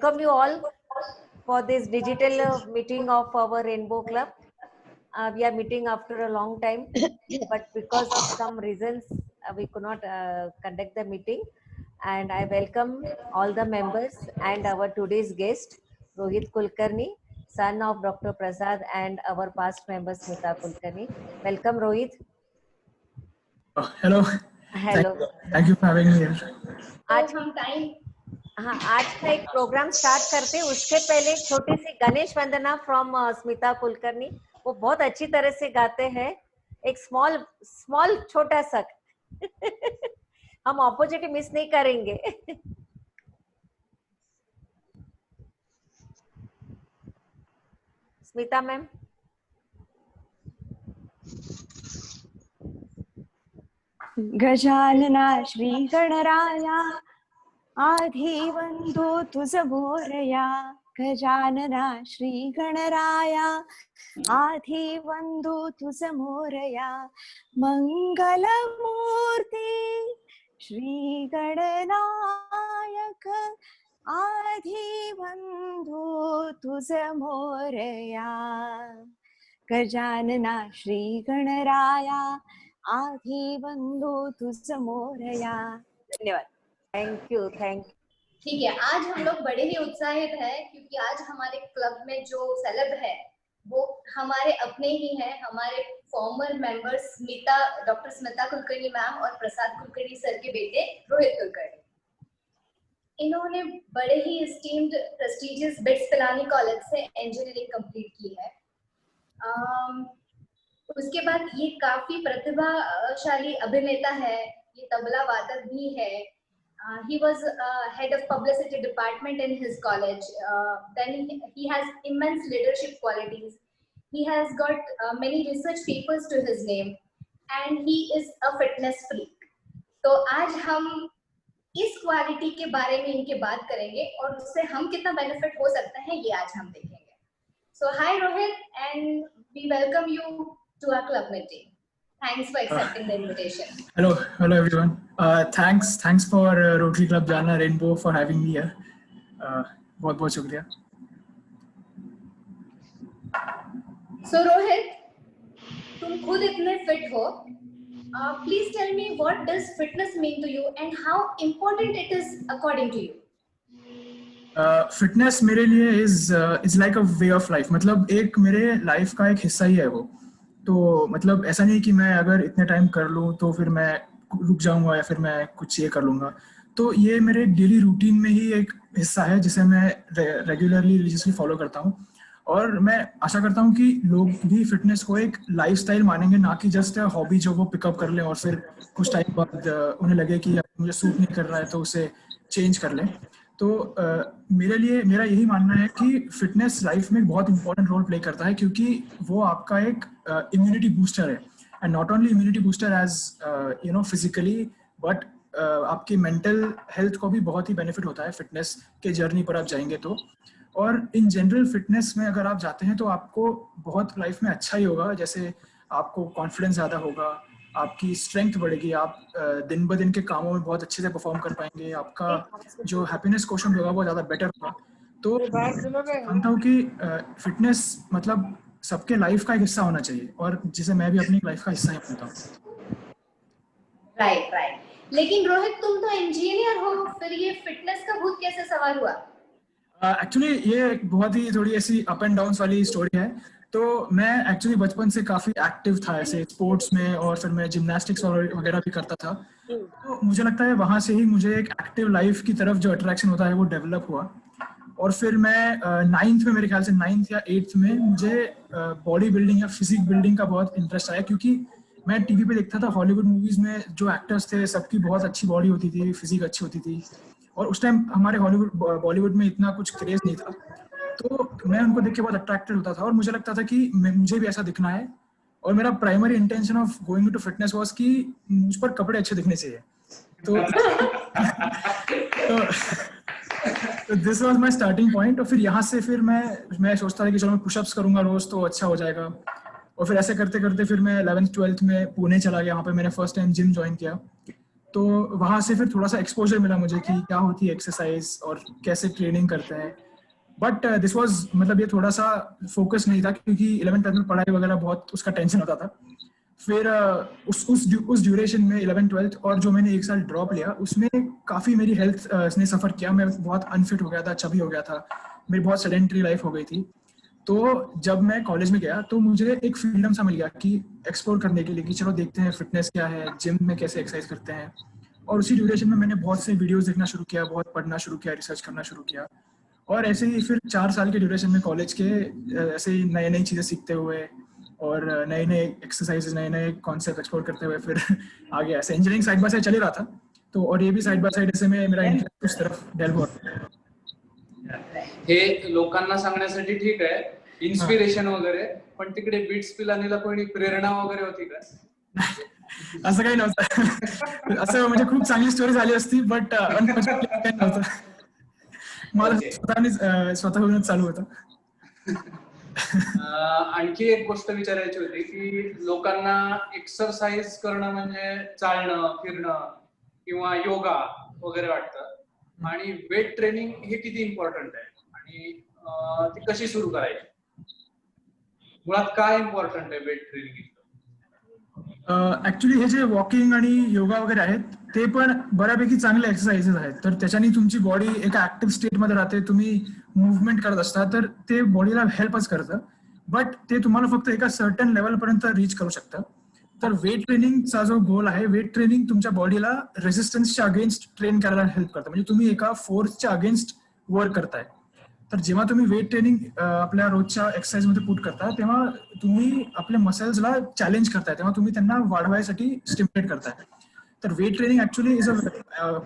welcome you all for this digital meeting of our Rainbow Club. We are meeting after a long time, but because of some reasons, we could not conduct the meeting. And I welcome all the members and our today's guest, Rohit Kulkarni, son of Dr. Prasad and our past member Smita Kulkarni. Welcome, Rohit. Hello. Hello. Thank you for having me here. आज का एक programme start करते हैं, उसके पहले छोटी सी गणेश वंदना from Smita Kulkarni. वो बहुत अच्छी तरह से गाते हैं. एक स्मॉल छोटा सा हम अपॉर्चुनिटी मिस नहीं करेंगे. स्मिता मैम. गजानना श्री गणराया आधिवंदो तुझ मोरया. गजानना श्री गणराया आधिवंदो तुझ मोरया. मंगलमूर्ती श्री गणनायक आधिवंदो तुझ मोरया. गजानना श्री गणराया आधिवंदो तुझ मोरया. धन्यवाद. Thank you. ठीक है, आज हम लोग बड़े ही उत्साहित हैं क्योंकि आज हमारे क्लब में जो सेलेब है वो हमारे अपने ही हैं, हमारे farmer members doctor Smita Kulkarni ma'am और प्रसाद कुलकर्णी सर के बेटे रोहित कुलकर्णी. इन्होंने बड़े ही esteemed prestigious BITS Pilani college से इंजीनियरिंग कंप्लीट की है. उसके बाद ये काफी प्रतिभाशाली अभिनेता है, ये तबला वादक भी है. He was head of publicity department in his college. Then he has immense leadership qualities. He has got many research papers to his name, and he is a fitness freak. तो आज हम इस क्वालिटी के बारे में इनके बात करेंगे और उससे हम कितना बेनिफिट हो सकता है ये आज हम देखेंगे. So hi Rohit, and we welcome you to our club meeting. Thanks for accepting the invitation. Hello everyone. Thanks for Rotary Club Jalna Rainbow for having me here. बहुत शुक्रिया. So Rohit, तुम खुद इतने फिट हो. Please tell me what does fitness mean to you and how important it is according to you. Fitness मेरे लिए is like a way of life. मतलब एक मेरे लाइफ का एक हिस्सा ही है वो. तो मतलब ऐसा नहीं कि मैं अगर इतने टाइम कर लूँ तो फिर मैं रुक जाऊंगा या फिर मैं कुछ ये कर लूँगा. तो ये मेरे डेली रूटीन में ही एक हिस्सा है जिसे मैं रेगुलरली रिलीजियसली फॉलो करता हूँ. और मैं आशा करता हूँ कि लोग भी फिटनेस को एक लाइफस्टाइल मानेंगे, ना कि जस्ट हॉबी जो वो पिकअप कर लें और फिर कुछ टाइम बाद उन्हें लगे कि मुझे सूट नहीं कर रहा है तो उसे चेंज कर लें. तो मेरे लिए मेरा यही मानना है कि फिटनेस लाइफ में बहुत इंपॉर्टेंट रोल प्ले करता है क्योंकि वो आपका एक इम्यूनिटी बूस्टर है. And not only immunity booster as physically but आपकी मेंटल हेल्थ को भी बहुत ही बेनिफिट होता है फिटनेस के जर्नी पर आप जाएंगे तो. और इन जनरल फिटनेस में अगर आप जाते हैं तो आपको बहुत लाइफ में अच्छा ही होगा. जैसे आपको कॉन्फिडेंस ज़्यादा होगा, आपकी स्ट्रेंथ बढ़ेगी, आप दिन ब दिन के कामों में बहुत अच्छे से परफॉर्म कर पाएंगे, आपका जो हैप्पीनेस क्वोशंट होगा वो ज़्यादा बेटर होगा. तो मानता हूँ कि फिटनेस मतलब सबके लाइफ का एक हिस्सा होना चाहिए और जिसे मैं भी अपनी लाइफ का हिस्सा ही मानता हूँ. राइट. लेकिन रोहित, तुम तो इंजीनियर हो, फिर ये फिटनेस का भूत कैसे सवार हुआ? एक्चुअली ये बहुत ही थोड़ी ऐसी अप एंड डाउन वाली स्टोरी है. तो मैं एक्चुअली बचपन से काफ़ी एक्टिव था ऐसे स्पोर्ट्स में और फिर मैं जिम्नास्टिक्स वगैरह भी करता था. तो मुझे लगता है वहाँ से ही मुझे एक एक्टिव लाइफ की तरफ जो अट्रैक्शन होता है वो डेवलप हुआ. और फिर मैं 9th में, मेरे ख्याल से 9th या 8th में मुझे बॉडी बिल्डिंग या फिजिक बिल्डिंग का बहुत इंटरेस्ट आया क्योंकि मैं टीवी पे देखता था हॉलीवुड मूवीज़ में जो एक्टर्स थे सबकी बहुत अच्छी बॉडी होती थी, फिजिक अच्छी होती थी. और उस टाइम हमारे बॉलीवुड में इतना कुछ क्रेज नहीं था. तो मैं उनको देख के बहुत अट्रैक्टेड होता था और मुझे लगता था कि मुझे भी ऐसा दिखना है. और मेरा primary intention of going to fitness was कि मुझ पर कपड़े अच्छे दिखने चाहिए. तो this was my starting point. और फिर यहाँ से फिर मैं सोचता था कि चलो मैं पुशअप्स करूंगा रोज तो अच्छा हो जाएगा. और फिर ऐसे करते करते फिर मैं 11th 12th में पुणे चला गया. वहाँ पे मैंने फर्स्ट टाइम जिम ज्वाइन किया तो वहाँ से फिर थोड़ा सा एक्सपोजर मिला मुझे कि क्या होती है एक्सरसाइज और कैसे ट्रेनिंग करते हैं. बट दिस वाज मतलब ये थोड़ा सा फोकस नहीं था क्योंकि 11th में पढ़ाई वगैरह बहुत उसका टेंशन होता था. फिर उस ड्यूरेशन में 11th-12th और जो मैंने एक साल ड्रॉप लिया उसमें काफ़ी मेरी हेल्थ ने सफ़र किया. मैं बहुत अनफिट हो गया था, चबी हो गया था, मेरी बहुत सेडेंटरी लाइफ हो गई थी. तो जब मैं कॉलेज में गया तो मुझे एक फ्रीडम सा मिल गया कि एक्सप्लोर करने के लिए कि चलो देखते हैं फिटनेस क्या है, जिम में कैसे एक्सरसाइज करते हैं. और उसी ड्यूरेशन में मैंने बहुत से वीडियोस देखना शुरू किया, बहुत पढ़ना शुरू किया, रिसर्च करना शुरू किया. और ऐसे ही फिर 4 साल के ड्यूरेशन में कॉलेज के ऐसे ही नई नई चीज़ें सीखते हुए और नए नए एक्सरसाइजेज, नए नए कॉन्सेप्ट एक्सप्लोर करते हुए फिर आगे ऐसे इंजीनियरिंग साइड बाय साइड चल ही रहा था. तो और ये भी साइड बाय साइड ऐसे में मेरा इंटरेस्ट उस तरफ डेल्व हुआ. हे लोकांना सांगण्यासाठी ठीक आहे, इन्स्पिरेशन वगैरे, पण तिकडे बीट्स पिलानीला कोणी प्रेरणा वगैरे होती का? असं काही नव्हतं. असं म्हणजे खूप चांगली स्टोरी झाली असती बट अनफॉर्च्युनेटली काही नव्हतं. मला स्वतःहूनच चालू होतं. आणखी एक गोष्ट विचारायची होती की लोकांना एक्सरसाइज करणं म्हणजे चालणं, फिरणं किंवा योगा वगैरे वाटतं आणि वेट ट्रेनिंग हे किती इम्पॉर्टंट आहे आणि ती कशी सुरू करायची? मुळात काय इम्पॉर्टंट आहे वेट ट्रेनिंग? ऍक्च्युली हे जे वॉकिंग आणि योगा वगैरे आहेत ते पण बऱ्यापैकी चांगले एक्सरसाइजेस आहेत. तर त्याच्याने तुमची बॉडी एका ऍक्टिव्ह स्टेटमध्ये राहते, तुम्ही मुवमेंट करत असता, तर ते बॉडीला हेल्पच करतं. बट ते तुम्हाला फक्त एका सर्टन लेवलपर्यंत रीच करू शकतं. तर वेट ट्रेनिंगचा जो गोल आहे, वेट ट्रेनिंग तुमच्या बॉडीला रेजिस्टन्सच्या अगेन्स्ट ट्रेन करायला हेल्प करतं. म्हणजे तुम्ही एका फोर्सच्या अगेन्स्ट वर्क करताय. तर जेव्हा तुम्ही वेट ट्रेनिंग आपल्या रोजच्या एक्सरसाइजमध्ये पुट करता तेव्हा तुम्ही आपल्या मसल्सला चॅलेंज करताय, तेव्हा तुम्ही त्यांना वाढवायसाठी स्टिम्युलेट करताय. तर वेट ट्रेनिंग ऍक्च्युली इज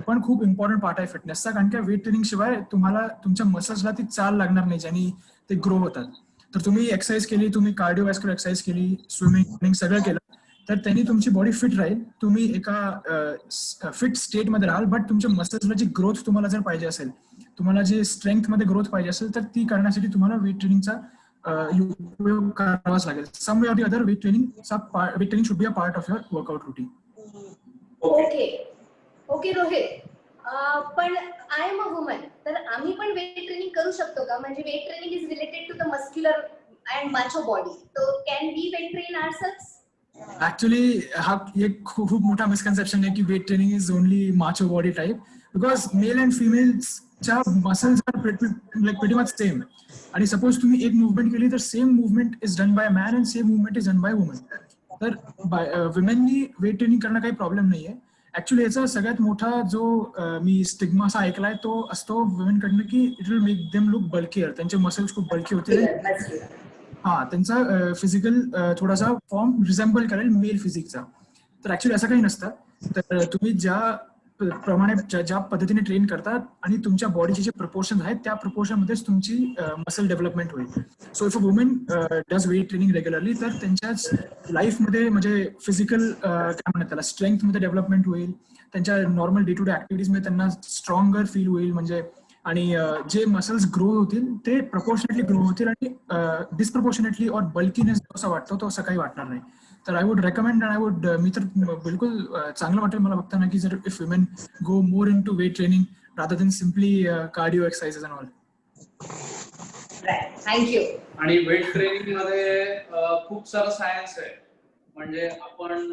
पण खूप इम्पॉर्टंट पार्ट आहे फिटनेसचा, कारण की वेट ट्रेनिंग शिवाय तुम्हाला तुमच्या मसल्सला ती चाल लागणार नाही ज्यांनी ते ग्रो होतात. तर तुम्ही एक्सरसाइज केली, तुम्ही कार्डिओवॅस्क्युलर एक्सरसाइज केली, स्विमिंग सगळं केलं तर त्यांनी तुमची बॉडी फिट राहील, तुम्ही एका फिट स्टेटमध्ये राहाल. बट तुमच्या मसल्सला जी ग्रोथ तुम्हाला जर पाहिजे असेल, तुम्हाला जे स्ट्रेंथ मध्ये ग्रोथ पाहिजे असेल तर ती करण्यासाठी तुम्हाला वेट ट्रेनिंगचा उपयोग करावाच लागेल. Some way or the other weight training should be a part of your workout routine. Okay Rohit, पण आय एम अ वुमन, तर आम्ही पण वेट ट्रेनिंग करू शकतो का? म्हणजे weight training is related to the muscular and macho body, तो can we weight train ourselves? Actually हा एक खूप मोठा मिसकन्सेप्शन आहे की weight training is only macho body type, because male and फिमेल्सच्या मसल्स आर pretty much सेम. आणि सपोज तुम्ही एक मुवमेंट केली तर same movement is done by man and same movement is done by woman. तर विमेननी वेट ट्रेनिंग करणं काही प्रॉब्लेम नाहीये. ऍक्च्युली याचा सगळ्यात मोठा जो मी स्टिग्मा असा ऐकलाय तो असतो वुमेनकडनं की it will make them look bulkier, त्यांचे मसल्स खूप बल्की होतील. हा, त्यांचा फिजिकल थोडासा फॉर्म रिझेंबल करेल मेल फिजिकचा. तर ऍक्च्युली असं काही नसतं. तर तुम्ही ज्या पद्धतीने ट्रेन करतात आणि तुमच्या बॉडीचे जे प्रपोर्शन आहेत त्या प्रपोर्शन मध्येच तुमची मसल डेव्हलपमेंट होईल. So if a women does weight training regularly तर त्यांच्याच लाईफमध्ये म्हणजे फिजिकल काय म्हणतात त्याला स्ट्रेंथ मध्ये डेव्हलपमेंट होईल, त्यांच्या normal day to day activities मध्ये त्यांना स्ट्रॉंगर फील होईल. म्हणजे आणि जे मसल्स ग्रो होतील ते प्रपोर्शनेटली ग्रो होतील आणि डिस्प्रपोर्शनेटली और बल्कीनेस असा वाटतो तो असं काही वाटणार नाही. तर I would recommend and I would मी तर बिलकुल चांगलं वाटेल मला बघताना की जर if women go more into weight training rather than simply cardio exercises and all. Thank you. आणि वेट ट्रेनिंग मध्ये खूप सारं सायन्स आहे. म्हणजे आपण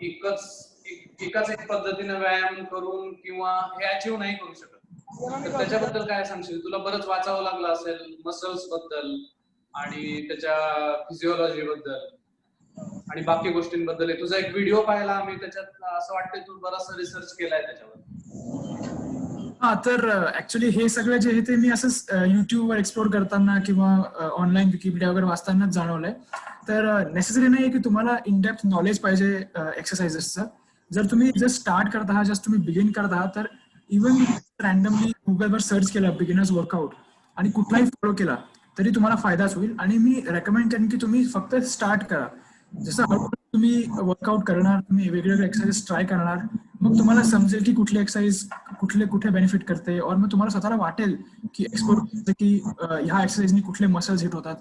एकाच एक पद्धतीने व्यायाम करून किंवा हे अचीव्ह नाही करू शकत. तर त्याच्याबद्दल काय सांगशील? तुला बरंच वाचावं लागलं असेल मसल्स बद्दल आणि त्याच्या फिजिओलॉजी बद्दल आणि बाकी गोष्टींबद्दल. तुझा एक व्हिडिओ पाहिला आम्ही, त्याच्यात असं वाटतं तू बराचसा रिसर्च केलाय त्याच्यावर. हा, तर ऍक्च्युली हे सगळं जे आहे ते मी असंच युट्यूबवर एक्सप्लोर करताना किंवा ऑनलाईन विकिपीडिया वगैरे वाचतानाच जाणवलंय. तर नेसेसरी नाही की तुम्हाला इन डेप्थ नॉलेज पाहिजे एक्सरसाइजेसचं. जर तुम्ही जस्ट स्टार्ट करत आहात, जस्ट तुम्ही बिगिन करत आहात, तर इव्हन रॅन्डमली गुगलवर सर्च केलं बिगिनर्स वर्कआउट आणि कुठलाही फॉलो केला तरी तुम्हाला फायदाच होईल. आणि मी रेकमेंड करेन की तुम्ही फक्त स्टार्ट करा. जसं हळूहळू तुम्ही वर्कआउट करणार, तुम्ही वेगवेगळे एक्सरसाइज ट्राय करणार, मग तुम्हाला समजेल की कुठली एक्सरसाइज कुठे बेनिफिट करते. और मग तुम्हाला स्वतःला वाटेल की एक्सप्लोर की ह्या एक्सरसाइजनी कुठले मसल्स हिट होतात.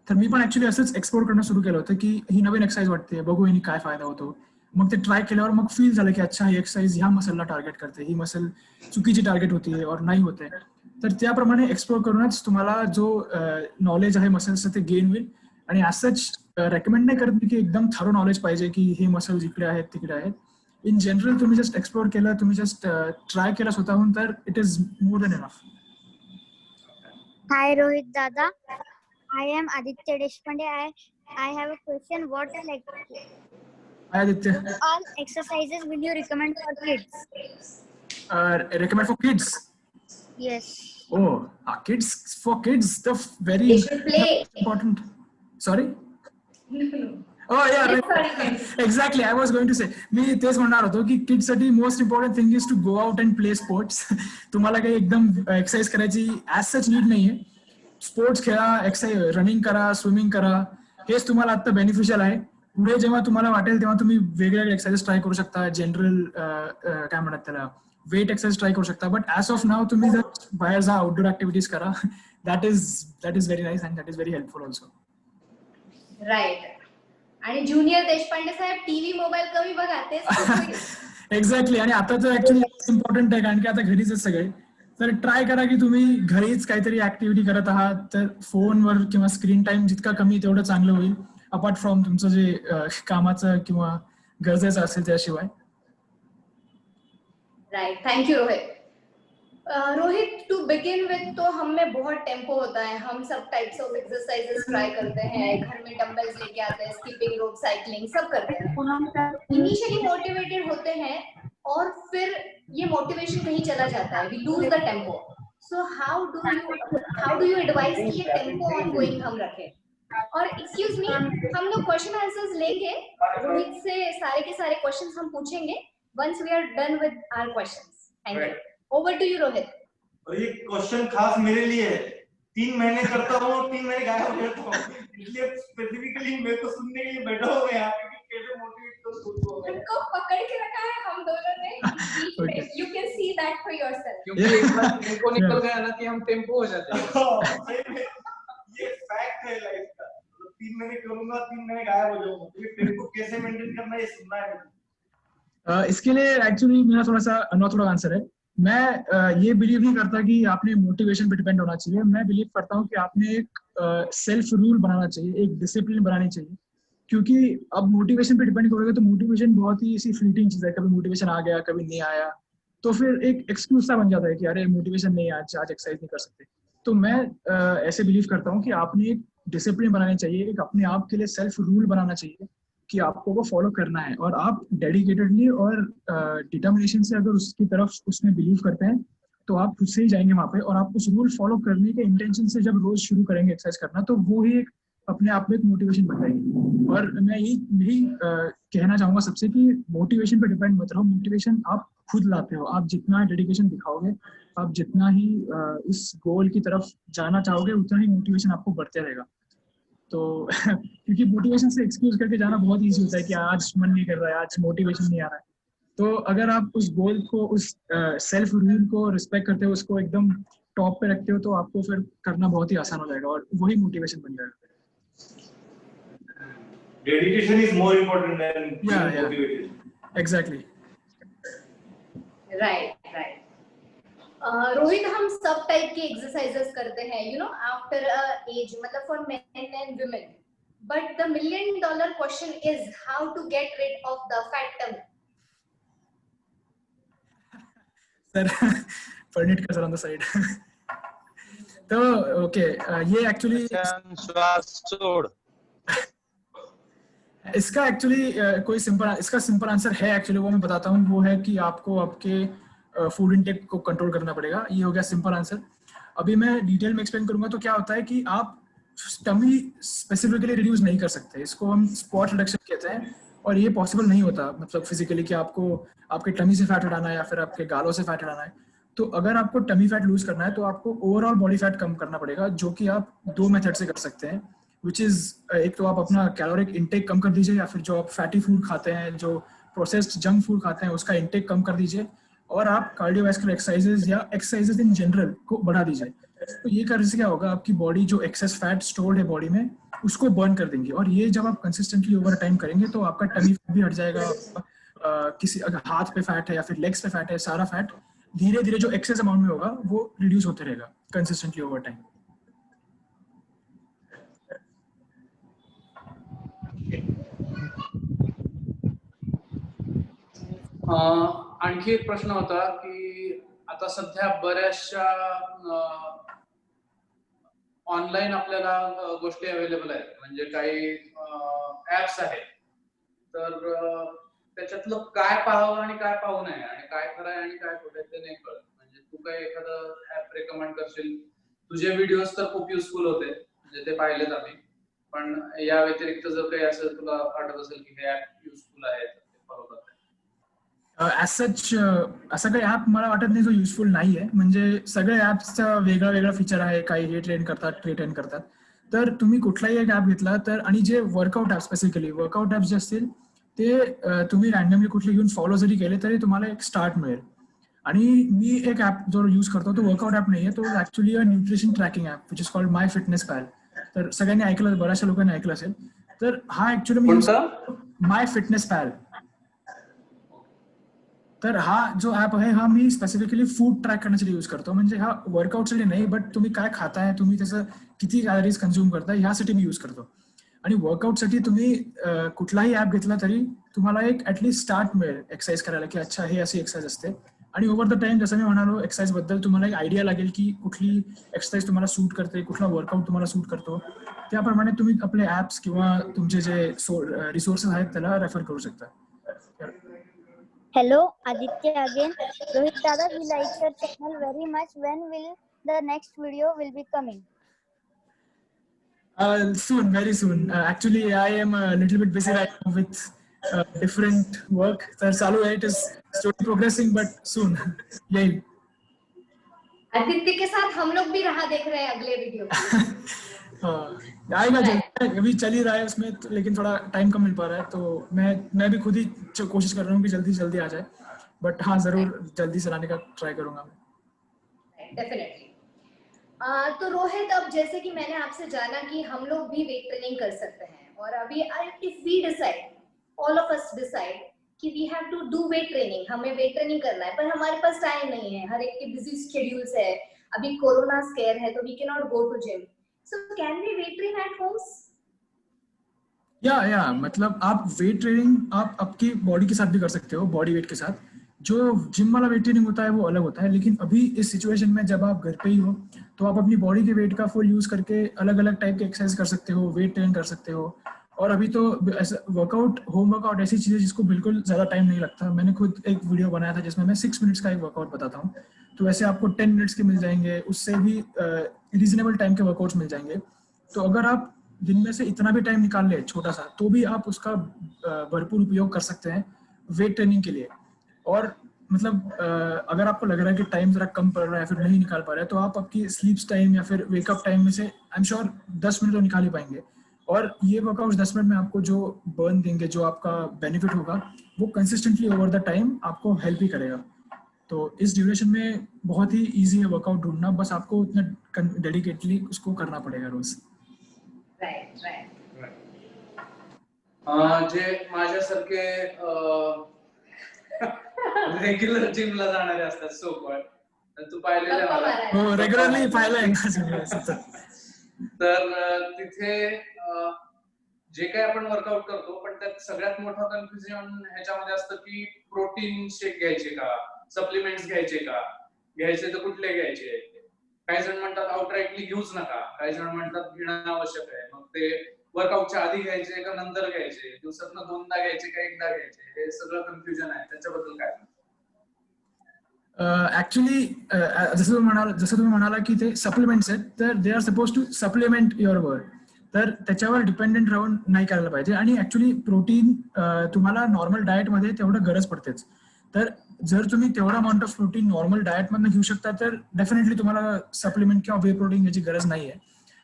तर मी पण ऍक्च्युली असंच एक्सप्लोर करणं सुरू केलं होतं की ही नवीन एक्सरसाइज वाटते, बघू हिनी काय फायदा होतो. मग ते ट्राय केल्यावर मग फील झालं की अच्छा ही एक्सरसाइज ह्या मसलला टार्गेट करते, ही मसल चुकीची टार्गेट होतीये और नाही होते. तर त्याप्रमाणे एक्सप्लोर करूनच तुम्हाला जो नॉलेज आहे मसल्सचं ते गेन होईल. आणि ॲज सच रेकमेंड नाही करत मी की एकदम थरो नॉलेज पाहिजे की हे मसल्स इकडे आहेत तिकडे आहेत. इन जनरल तुम्ही जस्ट एक्सप्लोर केलं, तुम्ही जस्ट ट्राय केलं स्वतःहून, तर it is more than enough. Hi Rohit Dada, I am Aditya Deshpande. I have a question. What Hi Aditya. all exercises will you recommend for kids? Recommend for kids? Yes. Oh, kids, for kids, the very They should play. important. Sorry? No. Oh yeah, Yes, right. sorry. Exactly. I was going to say, मी तेच म्हणणार होतो की kids साठी most important thing is to go out and play sports. तुम्हाला काही एकदम exercise करायची ऍज सच नीड नाहीये. स्पोर्ट्स खेळा, एक्सरसाइज, रनिंग करा, स्विमिंग करा, हेच तुम्हाला आता बेनिफिशियल आहे. पुढे जेव्हा तुम्हाला वाटेल तेव्हा तुम्ही वेगवेगळे एक्सरसाइज ट्राय करू शकता. जनरल काय म्हणतात त्याला, वेट एक्सरसाइज ट्राय करू शकता. बट ऍज ऑफ नाव तुम्ही जर बाहेर जा, आउटडोर ऍक्टिव्हिटीज करा. That is very nice and that is very helpful also. Right. आणि ज्युनियर देशपांडे साहेब टीव्ही मोबाईल कमी बघा, तेच एक्झॅक्टली. आणि आता तर ऍक्च्युली इम्पॉर्टंट आहे कारण की आता घरीच आहेत सगळे. तर ट्राय करा की तुम्ही घरीच काहीतरी ऍक्टिव्हिटी करत आहात, तर फोनवर किंवा स्क्रीन टाइम जितका कमी तेवढं चांगलं होईल, अपार्ट फ्रॉम तुमचं जे कामाचं किंवा गरजेचं असेल त्याशिवाय. Right. Thank you Rohit. Rohit, to begin with तो हम में बहुत टेम्पो होता है, हम सब टाइप्स ऑफ एक्सरसाइजेस ट्राई करते हैं, घर में डंबल्स लेके आते हैं, स्किपिंग रोप, साइकिलिंग सब करते हैं. इनिशियली मोटिवेटेड होते हैं और फिर ये मोटिवेशन कहीं चला जाता है, we lose the tempo. So how do you advise कि ये टेम्पो ऑनगोइंग हम रखें? और एक्सक्यूज मी, हम लोग क्वेश्चन आंसर्स लेंगे, रोहित से सारे के सारे क्वेश्चंस हम पूछेंगे once we are done with our questions. Thank you. Over to you, Rohit. और ये क्वेश्चन खास मेरे लिए है. 3 महीने करता हूँ, 3 महीने गायब हो जाता हूँ, इसलिए स्पेसिफिकली मेरे को सुनने के लिए बैठा हूँ यहाँ पे कि कैसे मोटिवेट करूँ खुद को. उनको पकड़ के रखा है हम दोनों ने बीच में. You can see that for yourself. क्योंकि एक बार इनको निकल गया ना कि हम टेम्पो हो जाते हैं. सही में ये फैक्ट है लाइफ का. 3 महीने करूँगा, 3 महीने गायब हो जाऊंगा. तो ये टेम्पो कैसे मेंटेन करना है, ये सुनना है. इसके लिए एक्चुअली मेरा थोड़ा सा अनऑर्थोडॉक्स आंसर है. मैं ये बिलीव नहीं करता कि आपने मोटिवेशन पे डिपेंड होना चाहिए. मैं बिलीव करता हूँ कि आपने एक सेल्फ रूल बनाना चाहिए, एक डिसिप्लिन बनानी चाहिए. क्योंकि अब मोटिवेशन पे डिपेंड करोगे तो मोटिवेशन बहुत ही ऐसी फ्लीटिंग चीज है. कभी मोटिवेशन आ गया, कभी नहीं आया, तो फिर एक एक्सक्यूज सा बन जाता है कि अरे मोटिवेशन नहीं, आज एक्सरसाइज नहीं कर सकते. तो मैं ऐसे बिलीव करता हूँ कि आपने एक डिसिप्लिन बनानी चाहिए, एक अपने आप के लिए सेल्फ रूल बनाना चाहिए कि आपको वो फॉलो करना है. और आप डेडिकेटेडली और डिटर्मिनेशन से अगर उसकी तरफ उसमें बिलीव करते हैं तो आप खुद से ही जाएंगे वहाँ पे. और आप उस रूल फॉलो करने के इंटेंशन से जब रोज शुरू करेंगे एक्सरसाइज करना, तो वो ही एक अपने आप में एक मोटिवेशन बन जाएगी. और मैं यही कहना चाहूंगा सबसे कि मोटिवेशन पे डिपेंड मत रहो. मोटिवेशन आप खुद लाते हो. आप जितना डेडिकेशन दिखाओगे, आप जितना ही इस गोल की तरफ जाना चाहोगे, उतना ही मोटिवेशन आपको बढ़ते रहेगा. तो क्योंकि मोटिवेशन से एक्सक्यूज करके जाना बहुत इजी होता है कि आज मन नहीं कर रहा है, आज मोटिवेशन नहीं आ रहा है. तो अगर आप उस गोल को, उस सेल्फ रूल को रिस्पेक्ट करते हो, उसको एकदम टॉप पे रखते हो, तो आपको फिर करना बहुत ही आसान हो जाएगा और वही मोटिवेशन बन जाएगा. Dedication is more important than motivation. Exactly. Right. Rohit, हम सब टाइप की एक्सरसाइजेस करते हैं, यू नो, आफ्टर एज, मतलब for men and women. But the $1 million question is how to get rid of the fat tummy. सर परनिट का सर ऑन द साइड. तो ओके, ये एक्चुअली श्वास छोड़. इसका एक्चुअली कोई सिंपल आंसर है एक्चुअली, वो मैं बताता हूँ. वो है कि आपको आपके फूड इंटेक को कंट्रोल करना पड़ेगा. ये हो गया सिंपल आंसर. अभी मैं डिटेल में एक्सप्लेन करूंगा. तो क्या होता है कि आप टमी स्पेसिफिकली रिड्यूस नहीं कर सकते. इसको हम स्पॉट रिडक्शन कहते हैं. और ये पॉसिबल नहीं होता, मतलब फिजिकली, कि आपको आपके टमी से फैट हटाना है या फिर आपके गालों से फैट हटाना है. तो अगर आपको टमी फैट लूज करना है तो आपको ओवरऑल बॉडी फैट कम करना पड़ेगा, जो कि आप 2 मेथड से कर सकते हैं. विच इज, एक तो आप अपना कैलोरिक इंटेक कम कर दीजिए, या फिर जो आप फैटी फूड खाते हैं, जो प्रोसेस्ड जंक फूड खाते हैं, उसका इंटेक कम कर दीजिए. और आप कार्डियोवैस्कुलर एक्सरसाइजेज या एक्सरसाइजेज इन जनरल को बढ़ा दीजिए. तो ये करने से क्या होगा, आपकी बॉडी जो एक्सेस फैट स्टोर्ड है बॉडी में, उसको बर्न कर देंगी। और ये जब आप कंसिस्टेंटली ओवर टाइम करेंगे तो आपका टमी फैट भी हट जाएगा, किसी अगर हाथ पे फैट है या फिर लेग्स पे फैट है, सारा फैट धीरे धीरे जो एक्सेस अमाउंट में होगा वो रिड्यूस होते रहेगा कंसिस्टेंटली ओवर टाइम। आणखी एक प्रश्न होता की आता सध्या बऱ्याचशा ऑनलाईन आपल्याला गोष्टी अवेलेबल आहेत, म्हणजे काही ऍप्स आहेत, तर त्याच्यातलं काय पाहावं आणि काय पाहू नये आणि काय खरं आहे आणि काय खोटं आहे ते नाही कळत. म्हणजे तू काय एखादं ऍप रेकमेंड करशील? तुझे व्हिडिओज तर खूप युजफुल होते, म्हणजे ते पाहिलेत आम्ही, पण या व्यतिरिक्त जर काही असं तुला वाटत असेल की हे ऍप युजफुल आहे तर ते फॉलो करता. ॲज सच असं काही ॲप मला वाटत नाही जो युजफुल नाही आहे. म्हणजे सगळे ॲप्सचा वेगळा वेगळा फीचर आहे, काही हे ट्रेन करतात. तर तुम्ही कुठलाही एक ॲप घेतला तर, आणि जे workout app specifically workout apps जे असतील ते तुम्ही रॅन्डमली कुठले घेऊन फॉलो जरी केले तरी तुम्हाला एक स्टार्ट मिळेल. आणि मी एक ॲप जो यूज करतो तो वर्कआउट ॲप नाही आहे, तो actually a nutrition tracking app which is called MyFitnessPal. तर सगळ्यांनी ऐकलं, बऱ्याचशा लोकांनी ऐकलं असेल. तर हा ॲक्च्युली मी माय फिटनेस पॅल, तर हा जो ॲप आहे हा मी स्पेसिफिकली फूड ट्रॅक करण्यासाठी यूज करतो. म्हणजे हा वर्कआउटसाठी नाही, बट तुम्ही काय खाताय, तुम्ही त्याचं किती कॅलरीज कन्झ्युम करताय ह्यासाठी मी यूज करतो. आणि वर्कआउटसाठी तुम्ही कुठलाही ॲप घेतला तरी तुम्हाला एक ॲटलीस्ट स्टार्ट मिळेल एक्सरसाइज करायला, की अच्छा हे अशी एक्सरसाइज असते. आणि ओव्हर द टाइम जसं मी म्हणालो एक्सरसाइज बद्दल तुम्हाला एक आयडिया लागेल की कुठली एक्सरसाइज तुम्हाला सूट करते, कुठला वर्कआउट तुम्हाला सूट करतो. त्याप्रमाणे तुम्ही आपले ॲप्स किंवा तुमचे जे रिसोर्सेस आहेत त्याला रेफर करू शकता. Hello, Aditya again. Rohit Dada, we like your channel very much. When will the next video will be coming? Soon, very soon. Actually, I am a little bit busy right now with different work. So, चालू है, it is slowly progressing, but soon. यही. आदित्य के साथ हम लोग भी राह देख रहे हैं अगले वीडियो आएगा जल्दी, अभी चल ही रहा है उसमें, लेकिन थोड़ा टाइम कम मिल पा रहा है, तो मैं भी खुद ही कोशिश कर रहा हूँ कि जल्दी आ जाए. बट हाँ, जरूर जल्दी से लाने का ट्राई करूंगा मैं. डेफिनेटली. तो रोहित, अब जैसे कि मैंने आपसे जाना कि हम लोग भी वेट ट्रेनिंग कर सकते हैं, और अभी if we decide, all of us decide कि we have to do weight training, हमें वेट ट्रेनिंग करना है, पर हमारे पास टाइम नहीं है, हर एक के बिजी शेड्यूल्स है, अभी कोरोना स्केयर है तो we can not go to gym, so can we weight train at homes? या मतलब आप वेट ट्रेनिंग आप आपकी बॉडी के साथ भी कर सकते हो, बॉडी वेट के साथ. जो जिम वाला वेट ट्रेनिंग होता है वो अलग होता है, लेकिन अभी इस सिचुएशन में जब आप घर पे ही हो तो आप अपनी बॉडी के वेट का फुल यूज करके अलग अलग टाइप के एक्सरसाइज कर सकते हो, वेट ट्रेन कर सकते हो. और अभी तो वर्कआउट, होम वर्कआउट ऐसी चीज़ है जिसको बिल्कुल ज़्यादा टाइम नहीं लगता. मैंने खुद एक वीडियो बनाया था जिसमें मैं 6 मिनट्स का एक वर्कआउट बताता हूँ, तो वैसे आपको 10 मिनट्स के मिल जाएंगे, उससे भी रीजनेबल टाइम के वर्कआउट्स मिल जाएंगे. तो अगर आप दिन में से इतना भी टाइम निकाल ले छोटा सा, तो भी आप उसका भरपूर उपयोग कर सकते हैं वेट ट्रेनिंग के लिए. और मतलब अगर आपको लग रहा है कि टाइम जरा कम पड़ रहा है, फिर नहीं निकाल पा रहा है, तो आप आपकी स्लीप टाइम या फिर वेकअप टाइम में से आई एम श्योर 10 मिनट तो निकाल ही पाएंगे. और ये वर्कआउट 10 मिनट में आपको जो बर्न देंगे, जो आपका बेनिफिट होगा, वो कंसिस्टेंटली ओवर द टाइम आपको हेल्प ही करेगा. तो इस ड्यूरेशन में बहुत ही ईजी है वर्कआउट ढूंढना, बस आपको उतना डेडिकेटली उसको करना पड़ेगा रोज. राइट. जे माझ्यासारखे रेग्युलर जिमला जाणारे असतात सोबत, तू पाहिलेलं आहे मला. हो, रेग्युलरली पाहिलंय. तर तिथे जे काही आपण वर्कआउट करतो, पण त्यात सगळ्यात मोठं कन्फ्युजन ह्याच्यामध्ये असतं की प्रोटीन शेक घ्यायचे का, सप्लिमेंट्स घ्यायचे का, घ्यायचे तर कुठले घ्यायचे. काही जण म्हणतात आउटराइटली घेऊच नका, काही जण म्हणतात घेणं आवश्यक आहे. मग ते वर्कआउटच्या आधी घ्यायचे का नंतर घ्यायचे, दिवसातनं 2दा घ्यायचे का 1दा घ्यायचे, हे सगळं कन्फ्युजन आहे. त्याच्याबद्दल काय? ऍक्च्युली जसं तुम्ही म्हणाला की ते सप्लिमेंट्स आहेत, तर they are suppose to supplement your work. तर त्याच्यावर डिपेंडेंट राहून नाही करायला पाहिजे. आणि ऍक्च्युली प्रोटीन तुम्हाला नॉर्मल डाएटमध्ये तेवढं गरज पडतेच. तर जर तुम्ही तेवढा अमाऊंट ऑफ प्रोटीन नॉर्मल डाएटमधनं घेऊ शकता तर डेफिनेटली तुम्हाला सप्लिमेंट किंवा वे प्रोटीन याची गरज नाही आहे.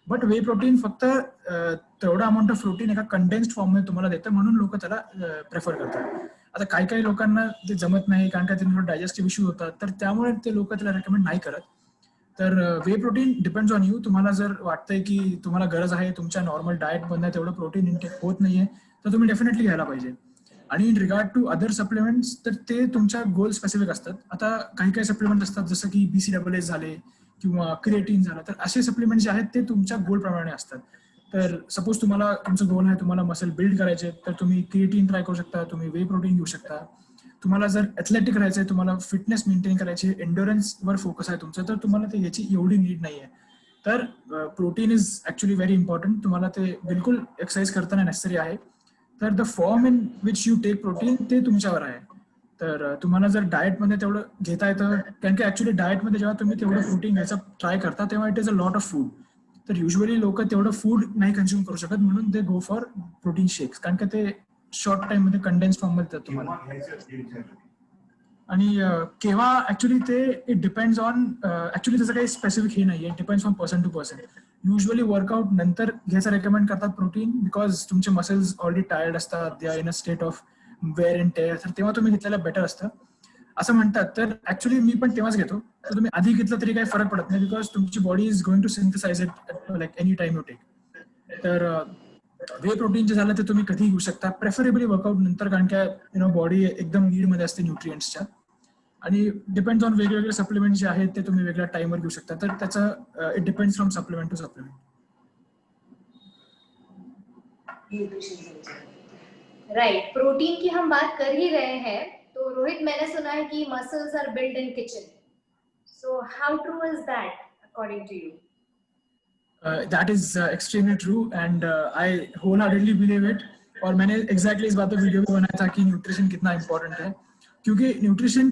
बट वे प्रोटीन फक्त तेवढा अमाऊंट ऑफ प्रोटीन एका कंडेन्स्ड फॉर्ममध्ये तुम्हाला देतं, म्हणून लोक त्याला प्रेफर करतात. आता काही लोकांना ते जमत नाही, कारण का त्यांना डायजेस्टिव्ह इश्यू होतात, तर त्यामुळे ते लोक त्याला रेकमेंड नाही करत. तर whey protein depends on you. तुम्हाला जर वाटतंय की तुम्हाला गरज आहे, तुमच्या नॉर्मल डाएट मधनं तेवढं प्रोटीन इंटेक होत नाहीये, तर तुम्ही डेफिनेटली घ्यायला पाहिजे. आणि in regard to other supplements, तर ते तुमच्या गोल स्पेसिफिक असतात. आता काही काही सप्लिमेंट असतात जसं की BCAAs झाले किंवा क्रिएटिन झालं, तर असे सप्लिमेंट जे आहेत ते तुमच्या गोल प्रमाणे असतात. तर सपोज तुम्हाला तुमचं गोल आहे, तुम्हाला मसल बिल्ड करायचे, तर तुम्ही क्रिएटिन ट्राय करू शकता, तुम्ही वे प्रोटीन घेऊ शकता. तुम्हाला जर ॲथलेटिक राहायचंय, तुम्हाला फिटनेस मेंटेन करायची, एंड्युरन्सवर फोकस आहे तुमचं, तर तुम्हाला ते याची एवढी नीड नाही आहे. तर protein is actually very important. तुम्हाला ते बिलकुल एक्सरसाइज करताना नेसेसरी आहे. तर the form in which you take protein ते तुमच्यावर आहे. तर तुम्हाला जर डाएटमध्ये तेवढं घेता येतं, कारण की ॲक्च्युली डाएटमध्ये जेव्हा तुम्ही तेवढं प्रोटीन घ्यायचं ट्राय करता, तेव्हा it is a lot of food. तर युजली लोक तेवढं फूड नाही कन्झ्युम करू शकत, म्हणून ते गो फॉर प्रोटीन शेक्स, कारण की ते शॉर्ट टाइम मध्ये कंडेन्स फॉर्म मध्ये देतात तुम्हाला. आणि केव्हा ऍक्च्युली ते इट डिपेंड्स ऑन, ऍक्च्युली त्याचं काही स्पेसिफिक हे नाही आहे, depends on person to person. Usually workout नंतर घ्यायचं रेकमेंड करतात प्रोटीन, बिकॉज तुमचे मसल्स ऑलरेडी टायर्ड असतात, they are in a state of wear and tear, तर तेव्हा तुम्ही घेतलेलं बेटर असतं असं म्हणतात. तर ऍक्च्युली मी पण तेव्हाच घेतो. तर तुम्ही आधी घेतलं तरी काही फरक पडत नाही, बिकॉज तुमची body is going to synthesise it like any time you take. तर वे प्रोटीन जे झालं ते तुम्ही कधी घेऊ शकता, प्रेफरेबली वर्कआउट नंतर, कारण काय बॉडी एकदम नीड मध्ये असते न्यूट्रिएंट्सच्या. आणि डिपेंड्स ऑन वेगवेगळे सप्लिमेंट जे आहेत ते तुम्ही वेगळ्या टाइमवर घेऊ शकता. तर त्याचं it depends from supplement to supplement. Right, protein की हम बात कर ही रहे हैं, तो रोहित, मैंने सुना है कि muscles are build in kitchen. So how true is that according to you? That is extremely true and I wholeheartedly believe it. और मैंने exactly इस बात पे वीडियो भी बनाया था कि न्यूट्रिशन कितना इम्पोर्टेंट है, क्योंकि न्यूट्रिशन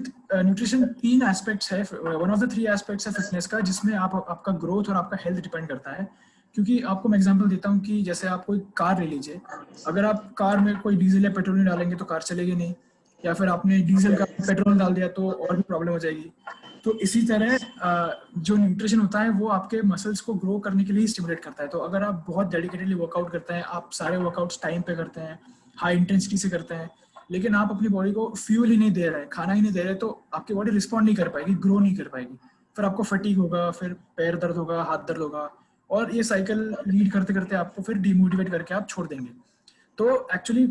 3 एस्पेक्ट्स है. वन ऑफ द 3 एस्पेक्ट्स है फिटनेस का, जिसमें आपका ग्रोथ और आपका हेल्थ डिपेंड करता है. क्योंकि आपको मैं एग्जांपल देता हूँ कि जैसे आप कोई कार ले लीजिए, अगर आप कार में कोई डीजल या पेट्रोल नहीं डालेंगे तो कार चलेगी नहीं, या फिर आपने डीजल का पेट्रोल डाल दिया तो और भी प्रॉब्लम हो जाएगी. तो इसी तरह जो न्यूट्रिशन होता है वो आपके मसल्स को ग्रो करने के लिए स्टिमुलेट करता है. तो अगर आप बहुत डेडिकेटेडली वर्कआउट करते हैं, आप सारे वर्कआउट्स टाइम पे करते हैं, हाई इंटेंसिटी से करते हैं, लेकिन आप अपनी बॉडी को फ्यूल ही नहीं दे रहे हैं, खाना ही नहीं दे रहे, तो आपकी बॉडी रिस्पॉन्ड नहीं कर पाएगी, ग्रो नहीं कर पाएगी. फिर आपको फटीग होगा, फिर पैर दर्द होगा, हाथ दर्द होगा, और ये साइकिल लीड करते करते आपको फिर डिमोटिवेट करके आप छोड़ देंगे. तो एक्चुअली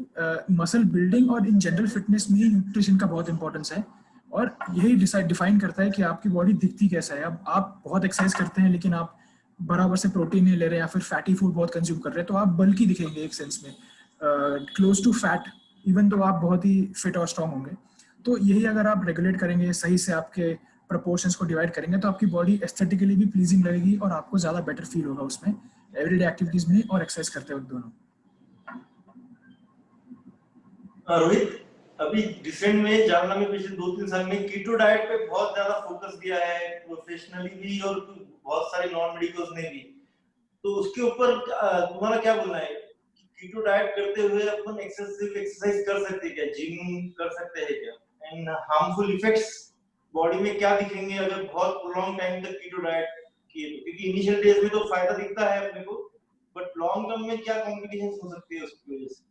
मसल बिल्डिंग और इन जनरल फिटनेस में न्यूट्रिशन का बहुत इंपॉर्टेंस है, और यही डिफाइन करता है कि आपकी बॉडी दिखती कैसा है. अब आप बहुत एक्सरसाइज करते हैं लेकिन आप बराबर से प्रोटीन नहीं ले रहे, या फिर फैटी फूड बहुत कंज्यूम कर रहे हैं, तो आप बल्की दिखेंगे एक सेंस में, क्लोज टू फैट, इवन तो आप बहुत ही फिट और स्ट्रांग होंगे. तो यही अगर आप रेगुलेट करेंगे, सही से आपके प्रोपोर्शंस को डिवाइड करेंगे, तो आपकी बॉडी एस्थेटिकली भी प्लीजिंग लगेगी और आपको ज्यादा बेटर फील होगा उसमें, एवरीडे एक्टिविटीज में और एक्सरसाइज करते वक्त दोनों. रोहित, अभी रिसेंट में जानना में पिछले 2-3 साल में कीटो डाइट पे बहुत ज्यादा फोकस दिया है, प्रोफेशनली भी और बहुत सारे नॉन मेडिकल्स ने भी. तो उसके ऊपर तुम्हारा क्या बोलना है? कीटो डाइट करते हुए अपन एक्सेसिव एक्सरसाइज कर सकते हैं क्या, जिम कर सकते हैं क्या, एंड हार्मफुल इफेक्ट्स बॉडी में क्या दिखेंगे अगर बहुत लॉन्ग टाइम तक कीटो डाइट किए तो? क्योंकि इनिशियल डेज में तो फायदा दिखता है अपने को, बट लॉन्ग टर्म में क्या कॉम्प्लिकेशंस हो सकती है उसकी वजह से?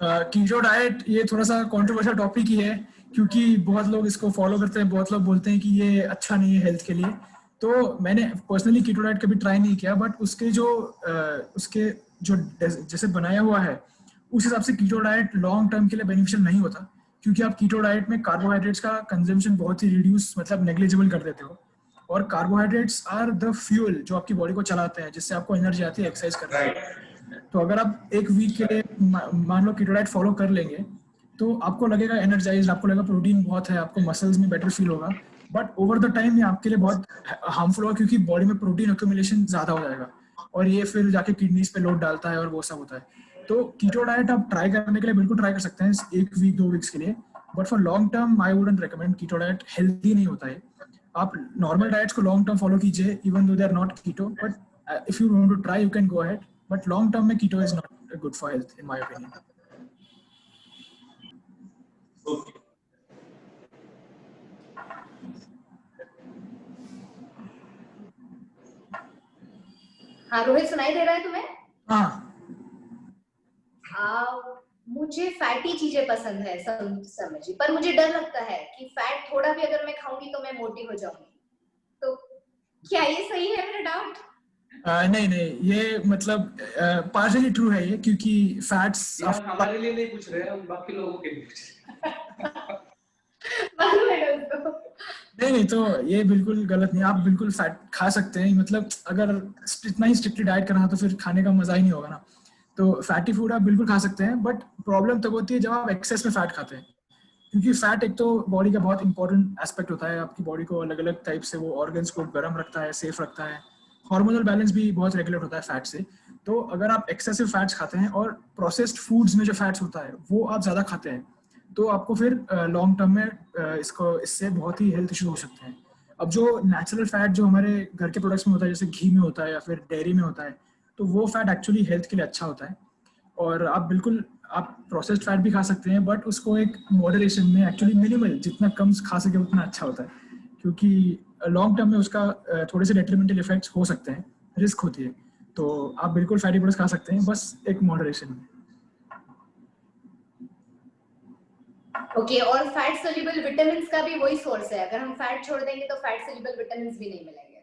कीटो डाइट ये थोड़ा सा कंट्रोवर्शियल टॉपिक ही है, क्योंकि बहुत लोग इसको फॉलो करते हैं, बहुत लोग बोलते हैं कि ये अच्छा नहीं है हेल्थ के लिए. तो मैंने पर्सनली कीटो डाइट कभी ट्राई नहीं किया, बट उसके जो जैसे बनाया हुआ है उस हिसाब से कीटो डाइट लॉन्ग टर्म के लिए बेनिफिशियल नहीं होता, क्योंकि आप कीटो डाइट में कार्बोहाइड्रेट्स का कंजम्पशन बहुत ही रिड्यूस, मतलब नेग्लिजिबल कर देते हो. और कार्बोहाइड्रेट्स आर द फ्यूल जो आपकी बॉडी को चलाते हैं, जिससे आपको एनर्जी आती है एक्सरसाइज करने में. तो अगर आप एक वीक के लिए मान लो कीटो डाइट फॉलो कर लेंगे, तो आपको लगेगा एनर्जाइज्ड, आपको लगेगा प्रोटीन बहुत है, आपको मसल्स में बेटर फील होगा, बट ओवर द टाइम ये आपके लिए बहुत हार्मफुल होगा, क्योंकि बॉडी में प्रोटीन एक्यूमुलेशन ज्यादा हो जाएगा और ये फिर जाके किडनीज पे लोड डालता है और वो सब होता है. तो कीटो डाइट आप ट्राई करने के लिए बिल्कुल ट्राई कर सकते हैं 1 वीक 2 वीक्स के लिए, but for long term I wouldn't recommend. Keto diet healthy नहीं होता है. आप नॉर्मल डाइट्स को लॉन्ग टर्म फॉलो कीजिए, even though they are not keto, but if you want to try you can go ahead, but long term mein keto is not good for health in my opinion. Okay. हाँ रोहित, सुनाई दे रहा है तुम्हें? हाँ. मुझे fatty चीजें पसंद है समझिए, पर मुझे डर लगता है कि फैट थोड़ा भी अगर मैं खाऊंगी तो मैं मोटी हो जाऊंगी. तो क्या ये सही है मेरा डाउट? नहीं नहीं, ये मतलब पार्शियली ट्रू है ये, क्योंकि फैट्स हम हमारे लिए नहीं पूछ रहे, हम बाकी लोगों के लिए पूछ रहे मालूम है उसको। नहीं, तो ये बिल्कुल गलत नहीं, आप बिल्कुल फैट खा सकते हैं। मतलब अगर इतना ही स्ट्रिक्टली डाइट करना तो फिर खाने का मजा ही नहीं होगा ना। तो फैटी फूड आप बिल्कुल खा सकते हैं, बट प्रॉब्लम तब होती है जब आप एक्सेस में फैट खाते हैं, क्योंकि फैट एक तो बॉडी का बहुत इंपॉर्टेंट एस्पेक्ट होता है। आपकी बॉडी को अलग अलग टाइप से वो ऑर्गन्स को गर्म रखता है, सेफ रखता है। हार्मोनल बैलेंस भी बहुत रेगुलेट होता है फैट से। तो अगर आप एक्सेसिव फैट्स खाते हैं और प्रोसेस्ड फूड्स में जो फैट्स होता है वो आप ज़्यादा खाते हैं, तो आपको फिर लॉन्ग टर्म में इससे बहुत ही हेल्थ इशू हो सकते हैं। अब जो नेचुरल फैट जो हमारे घर के प्रोडक्ट्स में होता है, जैसे घी में होता है या फिर डेयरी में होता है, तो वो फैट एक्चुअली हेल्थ के लिए अच्छा होता है। और आप बिल्कुल आप प्रोसेस्ड फैट भी खा सकते हैं, बट उसको एक मॉडरेशन में, एक्चुअली मिनिमल, जितना कम खा सके उतना अच्छा होता है, क्योंकि लॉन्ग टर्म में उसका थोड़े से डेट्रीमेंटल इफेक्ट्स हो सकते हैं, रिस्क होती है। तो आप बिल्कुल फैटी प्रोडक्ट्स खा सकते हैं, बस एक मॉडरेशन में। ओके, और फैट सोल्यूबल विटामिन्स का भी वही सोर्स है, अगर हम फैट छोड़ देंगे तो फैट सोल्यूबल विटामिन्स भी नहीं मिलेंगे।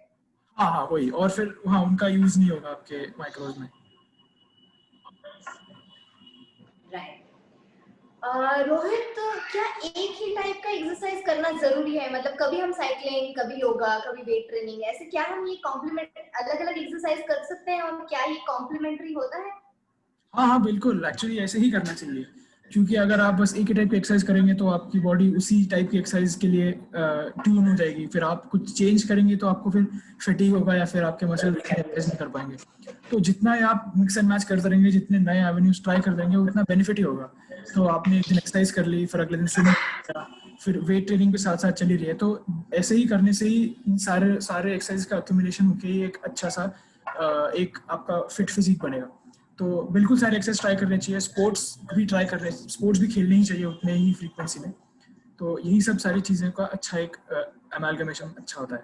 हाँ वही, और फिर उनका यूज नहीं होगा आपके माइक्रोज में। राइट। रोहित, क्या एक ही टाइप का एक्सरसाइज करना जरूरी है? मतलब कभी हम साइकिलिंग, कभी योगा, कभी वेट ट्रेनिंग, ऐसे क्या हम ये कॉम्प्लीमेंट अलग अलग एक्सरसाइज कर सकते हैं, और क्या ये कॉम्प्लीमेंट्री होता है? हाँ बिल्कुल, एक्चुअली ऐसे ही करना चाहिए, क्योंकि अगर आप बस एक ही टाइप की एक्सरसाइज करेंगे तो आपकी बॉडी उसी टाइप की एक्सरसाइज के लिए ट्यून हो जाएगी। फिर आप कुछ चेंज करेंगे तो आपको फिर फटीग होगा या फिर आपके मसल एक्सरसाइज नहीं कर पाएंगे। तो जितना आप मिक्स एंड मैच करते रहेंगे, जितने नए एवेन्यूज ट्राई कर देंगे, उतना बेनिफिट ही होगा। तो आपने एक दिन एक्सरसाइज कर ली, फिर अगले दिन स्विमिंग किया, फिर वेट ट्रेनिंग के साथ साथ चली रही है, तो ऐसे ही करने से ही सारे एक्सरसाइज का एक्यूमुलेशन होकर ही एक अच्छा सा एक आपका फिट फिजिक बनेगा। तो बिल्कुल सारे एक्सरसाइज ट्राई करने चाहिए, स्पोर्ट्स भी ट्राई करने, स्पोर्ट्स भी खेलने ही चाहिए उतने ही फ्रीक्वेंसी में। तो यही सब सारी चीजें का अच्छा एक अमालगमेशन अच्छा होता है।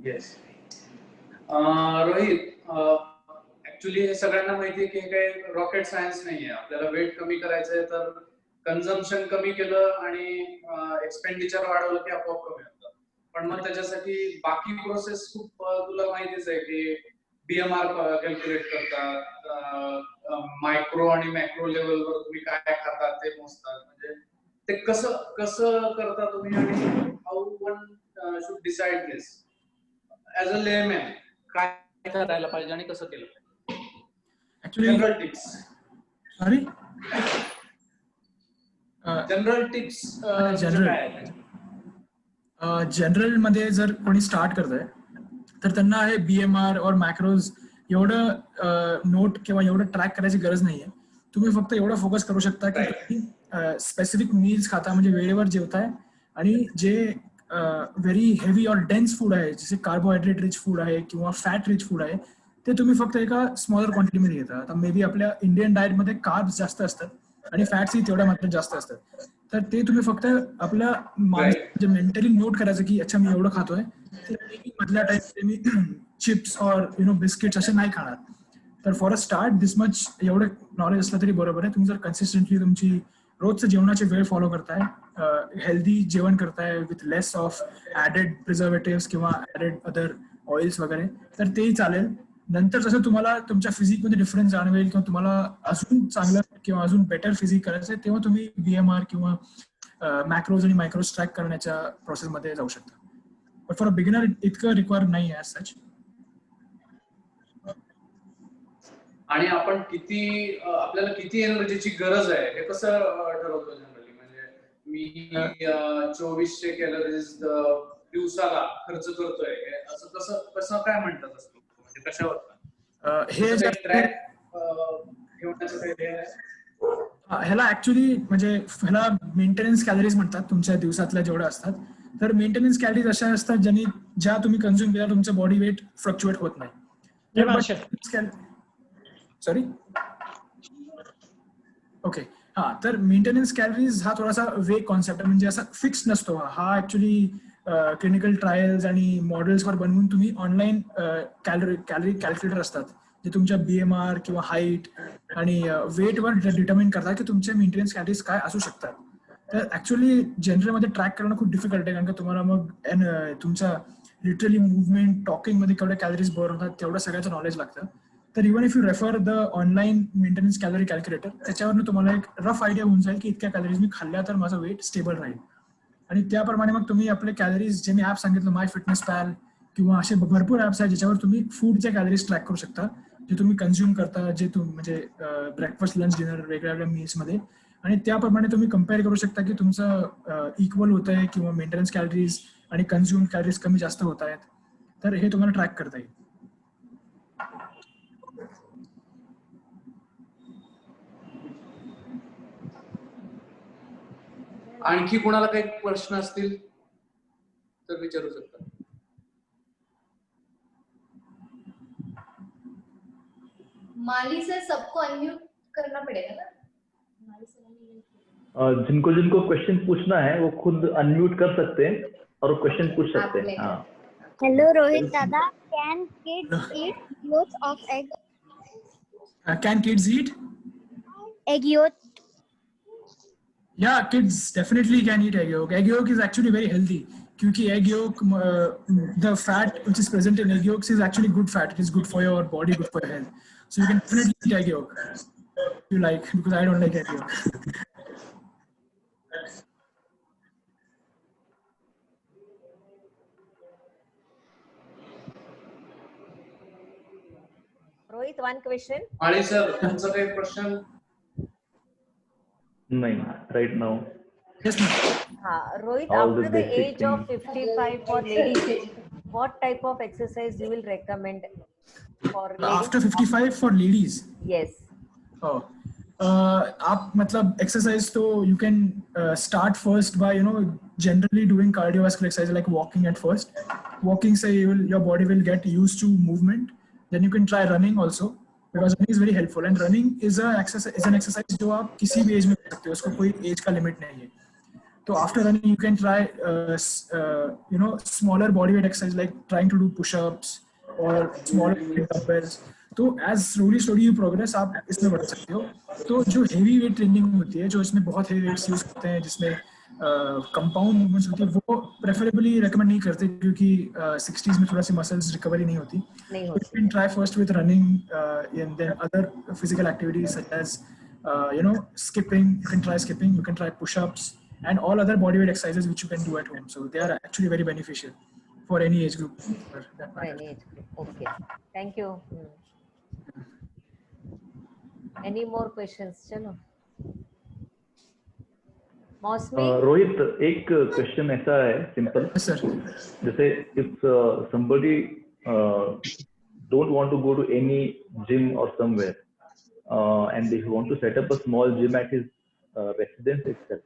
येस। रोहित, ऍक्च्युली हे सगळ्यांना माहिती आहे की हे काही रॉकेट सायन्स नाहीये. आपल्याला वेट कमी करायचं आहे तर कन्झम्पशन कमी केलं आणि एक्सपेंडिचर वाढवलं की आपोआप कमी होतं. पण मग त्याच्यासाठी बाकी प्रोसेस खूप तुला माहितीच आहे की बीएमआर कॅल्क्युलेट करतात, मायक्रो आणि मॅक्रो लेवलवर तुम्ही काय खाता ते मोजतात. म्हणजे ते कसं करता तुम्ही आणि how one should decide this as a layman, काय करायला पाहिजे आणि कसं केलं पाहिजे? Actually general tips. Sorry, general tips general मध्ये जर कोणी स्टार्ट करतंय तर त्यांना हे बीएमआर और मॅक्रोज एवढं नोट किंवा एवढं ट्रॅक करायची गरज नाहीये. तुम्ही फक्त एवढं फोकस करू शकता की तुम्ही स्पेसिफिक मील्स खाता, म्हणजे वेळेवर जेवताय, आणि जे व्हेरी हेवी और डेन्स फूड आहे, जसे कार्बोहायड्रेट रिच फूड आहे किंवा फॅट रिच फूड आहे, ते तुम्ही फक्त एका स्मॉलर क्वांटिटीमध्ये घेता. आता मे बी आपल्या इंडियन डाएटमध्ये कार्ब्स जास्त असतात आणि फॅट्सही तेवढ्या मात्र जास्त असतात. तर ते तुम्ही फक्त आपल्या म्हणजे मेंटली नोट करायचं की अच्छा मी एवढं खातोय, मधल्या टाइम मी चिप्स और बिस्किट्स असे नाही खाणार. तर for a start this much एवढं नॉलेज असलं तरी बरोबर आहे. तुम्ही जर कन्सिस्टंटली तुमची रोजचं जेवणाची वेळ फॉलो करताय, हेल्दी जेवण करताय with less of added preservatives किंवा ऍडेड अदर ऑइल्स वगैरे, तर तेही चालेल. नंतर जसं तुम्हाला तुमच्या फिजिकमध्ये डिफरन्स जाणवेल किंवा तुम्हाला अजून चांगलं किंवा अजून बेटर फिजिक करायचं आहे, तेव्हा तुम्ही बीएमआर किंवा मॅक्रोज आणि मायक्रोज ट्रॅक करण्याच्या प्रोसेसमध्ये जाऊ शकता. बट फॉर अ बिगिनर इतकं रिक्वायर नाही आहे सच. आणि आपण आपल्याला किती एनर्जीची गरज आहे हे कसं ठरवतो जनरली? म्हणजे मी 2400 कॅलरीज दिवसाला खर्च करतोय, असं कसं काय म्हणतात असतो, म्हणजे कशावर हे ट्रॅक ठेवण्याचं काही हे आहे? ह्याला ऍक्च्युली म्हणजे ह्याला मेंटेनन्स कॅलरीज म्हणतात, तुमच्या दिवसातल्या जेवढ्या असतात. तर मेंटेनन्स कॅलरीज अशा असतात ज्या तुम्ही कन्झ्युम केल्या तुमचं बॉडी वेट फ्लक्च्युएट होत नाही. सॉरी, ओके, हा. तर मेंटेनन्स कॅलरीज हा थोडासा वेग कॉन्सेप्ट आहे, म्हणजे असा फिक्स नसतो. हा ऍक्च्युली क्लिनिकल ट्रायल्स आणि मॉडेल्सवर बनवून तुम्ही ऑनलाईन कॅलरी कॅल्क्युलेटर असतात जे तुमच्या बीएमआर किंवा हाईट आणि वेटवर डिटर्मिन करतात की तुमचे मेंटेनन्स कॅलरीज काय असू शकतात. तर ऍक्च्युअली जनरलमध्ये ट्रॅक करणं खूप डिफिकल्ट आहे, कारण का तुम्हाला मग तुमचा लिटरली मुवमेंट टॉकिंग मध्ये केवढ्या कॅलरीज बर्न होतात तेवढं सगळ्याचं नॉलेज लागतं. तर even if you refer the online maintenance calorie calculator, त्याच्यावरनं तुम्हाला एक रफ आयडिया होऊन जाईल की इतक्या कॅलरीज मी खाल्ल्या तर माझं वेट स्टेबल राहील. आणि त्याप्रमाणे मग तुम्ही आपले कॅलरीज, जे मी ऍप सांगितलं माय फिटनेस पॅल किंवा असे भरपूर ऍप्स आहेत ज्याच्यावर तुम्ही फूडच्या कॅलरीज ट्रॅक करू शकता, जे तुम्ही कन्झ्युम करता, जे तुम्ही म्हणजे ब्रेकफास्ट लंच डिनर वेगवेगळ्या मील्समध्ये, आणि त्याप्रमाणे तुम्ही कम्पेअर करू शकता की तुमचं इक्वल होत आहे किंवा मेंटेनन्स कॅलरीज आणि कन्झ्युम कॅलरीज कमी जास्त होत आहेत. तर हे तुम्हाला ट्रॅक करता येईल. आणखी कोणाला काही प्रश्न असतील तर विचारू शकता. माली सर, सबको अनम्यूट करना पड़ेगा ना? जिनको जिनको क्वेश्चन पूछना है वो खुद अनम्यूट कर सकते हैं और क्वेश्चन पूछ सकते हैं. हाँ. Hello Rohit Dada, can kids eat yolks of egg? Can kids eat? Egg yolk. Yeah, kids definitely can eat egg yolk. Egg yolk is actually very healthy. Kyunki egg yolk, the fat which is present in egg yolks is actually good fat. It is good for your body, good for your health. So you can definitely eat egg yolk if you like, because I don't like egg yolk. Rohit, one question. आणि sir, तुमचा काही प्रश्न? नहीं, right now. Yes, ma'am. Rohit, All after the the basic age of 55 for ladies, what type of exercise you will recommend for ladies? After 55 for ladies? Yes. Oh. आप मतलब exercise तो you can start first by generally doing cardiovascular exercise like walking at first. Walking से your body will get used to movement. Then you can try running also, because running is very helpful, and running is an exercise जो आप किसी भी as में कर सकते हो, उसको कोई एज का लिमिट नहीं है. तो after running you can try smaller body weight exercise like trying to do push-ups or smaller dumbbells. तो as slowly you progress आप इसमें बढ़ सकते हो. तो जो heavy weight training होती है, जो इसमें बहुत heavy weights यूज करते हैं, जिसमें कंपाउंड मूवमेंट्स होती है, वो प्रेफरेबली रेकमेंड नहीं करते, क्योंकि 60s में थोड़ा सी मसल्स रिकवरी नहीं होती. You can try first with running and then other physical activities such as skipping. You can try skipping, you can try push-ups and all other bodyweight exercises which you can do at home. So they are actually very beneficial for any age group. For any age group. Okay. Thank you. Any more questions? Chalo. Rohit, एक question ऐसा है simple. Sir, जैसे if somebody don't want to go to any gym or somewhere and they want to set up a small gym at his residence itself,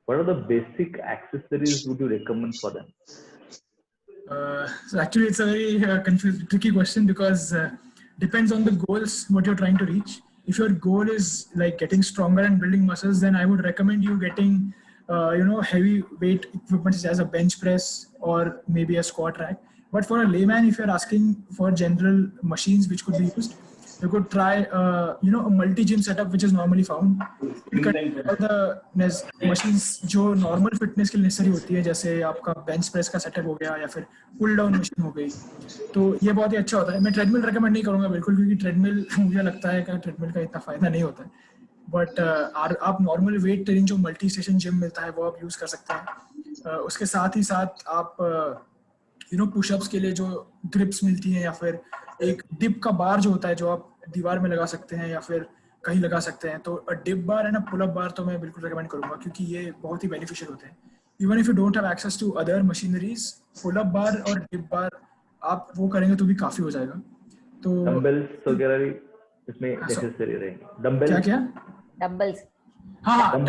what are the basic accessories would you recommend for them? So actually it's a very tricky question, because depends on the goals what you're trying to reach. If your goal is like getting stronger and building muscles, then I would recommend you getting heavy weight equipment such as a bench press or maybe a squat rack. But for a layman, if you're asking for general machines which could be used, you could try a multi-gym setup which is normally found. All the machines जो normal fitness के लिए necessary होती है, जैसे आपका bench press का setup हो गया या फिर pull down machine हो गई, तो ये बहुत ही अच्छा होता है. मैं treadmill recommend नहीं करूँगा बिल्कुल, क्योंकि treadmill मुझे लगता है कि treadmill का इतना फायदा नहीं होता है. But आप normal weight training जो multi-station gym मिलता है वो आप use कर सकते हैं. उसके साथ ही साथ आप push-ups के लिए जो grips मिलती हैं, या फिर एक dip का बार जो होता है जो आप दीवार में लगा सकते हैं या फिर कहीं लगा सकते हैं, तो dip bar and pull up bar तो मैं बिल्कुल रेकमेंड करूंगा, क्योंकि ये बहुत ही बेनिफिशियल होते हैं. Even if you don't have access to other machineries, pull up bar और डिप बार आप वो करेंगे तो भी काफी हो जाएगा. तो डंबल्स वगैरह भी इसमें नेसेसरी रहेंगे. डंबल्स क्या डंबल्स? हाँ,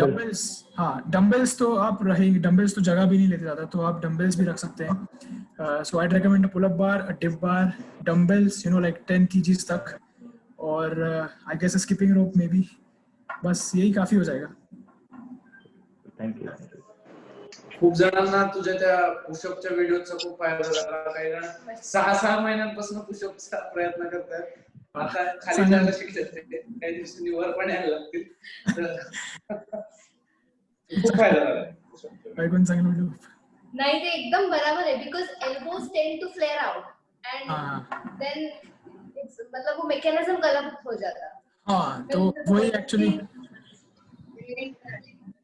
डंबल्स तो आप रहेंगे. डंबल्स तो जगह भी नहीं लेते ज्यादा, तो आप डंबल्स भी रख सकते हैं. So I recommend pull up bar, dip bar, dumbbells like 10 kgs तक, और आई गेस स्किपिंग रोप में भी. बस यही काफी हो जाएगा. Thank you. खूप जणांना तुझ्या त्या पुशअपच्या व्हिडिओचा खूप फायदा झाला. काही जण 6 महिन्यांपासून पुशअपचा प्रयत्न करतात. आता खाली जायला शिकतात, काही दिवसांनी वर पण यायला लागतील. खूप फायदा झाला. ऐकून चांगलं वाटलं. नहीं ते एकदम बराबर है because elbows tend to flare out and हाँ then it's मतलब वो मैकेनिज्म गलत हो जाता. हाँ, तो वही एक्चुअली,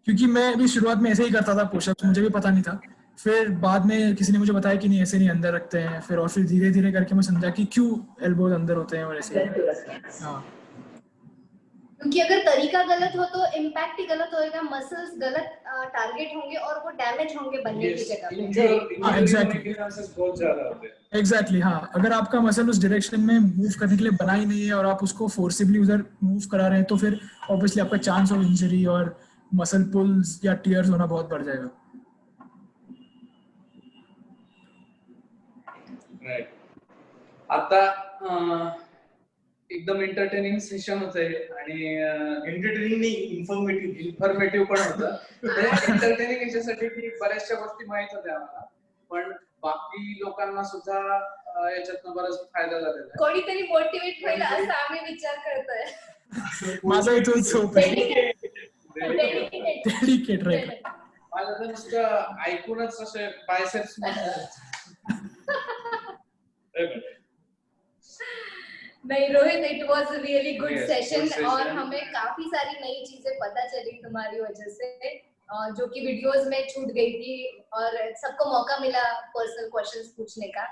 क्योंकि मैं भी शुरुआत में ऐसे ही करता था पुशअप्स, मुझे भी पता नहीं था. फिर बाद में किसी ने मुझे बताया कि नहीं, ऐसे नहीं अंदर रखते हैं. फिर और फिर धीरे धीरे करके मैं समझा कि क्यों एल्बोज अंदर होते हैं और ऐसे. हाँ क्योंकि अगर तरीका गलत हो तो इम्पैक्ट ही गलत होएगा, मसल्स गलत टारगेट होंगे और वो डैमेज होंगे बनने की जगह पे. हाँ, exactly. बहुत ज्यादा होते हैं. एग्जैक्टली हाँ, अगर आपका मसल उस डायरेक्शन में मूव करने के लिए बना ही नहीं है और आप उसको फोर्सिबली उधर मूव करा रहे हैं, तो फिर ऑब्वियसली आपका चांस ऑफ इंजरी और मसल पुल्स या टीयर्स होना बहुत बढ़ जाएगा. राईट. आता एकदम एंटरटेनिंग सेशन होतंय आणि एंटरटेनिंग नाही, इन्फॉर्मेटिव्ह पण होतं. एंटरटेनिंग याच्यासाठी की बऱ्याचशा गोष्टी माहित होत्या आम्हाला, पण बाकी लोकांना सुद्धा याच्यातनं बराच फायदा झालेला आहे. कोणीतरी मोटिवेट होईल असं आम्ही विचार करतोय. माझा इथूनच होप आहे. डेडिकेटेड. Dedicate right. मला तर नुसतं ऐकूनच असे बायसेप्स नहीं Rohit, it was really good Yes, session good session. और हमें काफी सारी नई चीजें पता चली तुम्हारी वजह से, जो कि वीडियोस में छूट गई थी और सबको मौका मिला पर्सनल क्वेश्चंस पूछने का.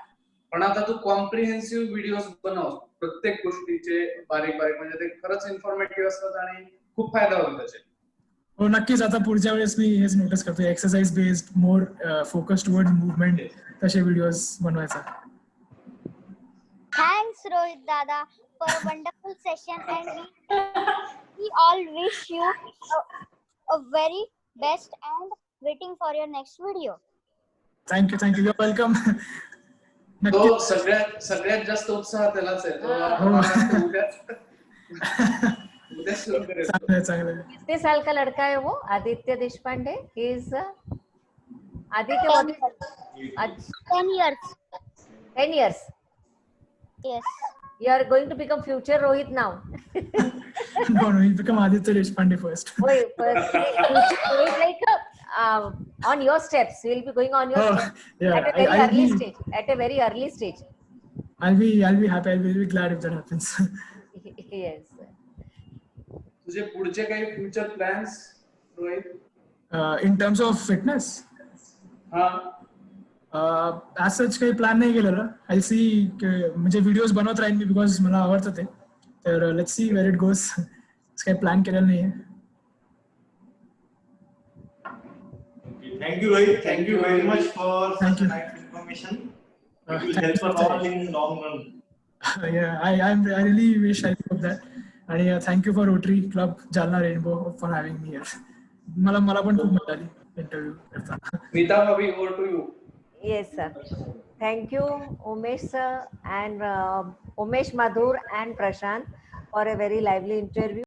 पण आता तू कॉम्प्रिहेन्सिव्ह व्हिडिओज बनव प्रत्येक गोष्टीचे बारीक बारीक, म्हणजे ते खरंच इन्फॉर्मेटिव्ह असतात आणि खूप फायदा होतो त्याचे. हो नक्कीच, आता पुढच्या वेळेस मी हेच नोटीस करतो, exercise based more focus towards movement तसे व्हिडिओज बनवायचा. Thanks, Rohit Dada, for a wonderful session, and we all wish you a very best and waiting for your next video. Thank you, your welcome. तो सगळ्यात जास्त उत्साह त्यालाच आहे. तो उद्या सुरू करेल. चांगलं. कितने साल का लड़का है वो? Aditya Deshpande. He is Aditya 10 years. 10 years. Yes. You are going to become future Rohit now. No, he'll become Aditya Deshpande first. Wait, Rohit like on your steps. We'll be going on your steps Yeah, at a very early stage. At a very early stage. I'll be happy. I'll be glad if that happens. Yes. तुझे पुढचे काही future plans Rohit? In terms of fitness, हा, as such काही plan नाही केलेला. I'll see, म्हणजे videos बनवत राहीन मी बिकॉज मला आवडतं ते. तर let's see where it goes. काही प्लॅन केलेला नाहीये. Thank you, Rohit. Thank you very much for such nice information. It will help us all in long run. Yeah, I really wish I could that. आणि thank you for rotary club Jalna rainbow for having me here. मला पण खूप मजा आली interview करताना. नीता भाभी, over to you. Yes, sir. Thank you, Umesh sir and Umesh Madhur and Prashant for a very lively interview.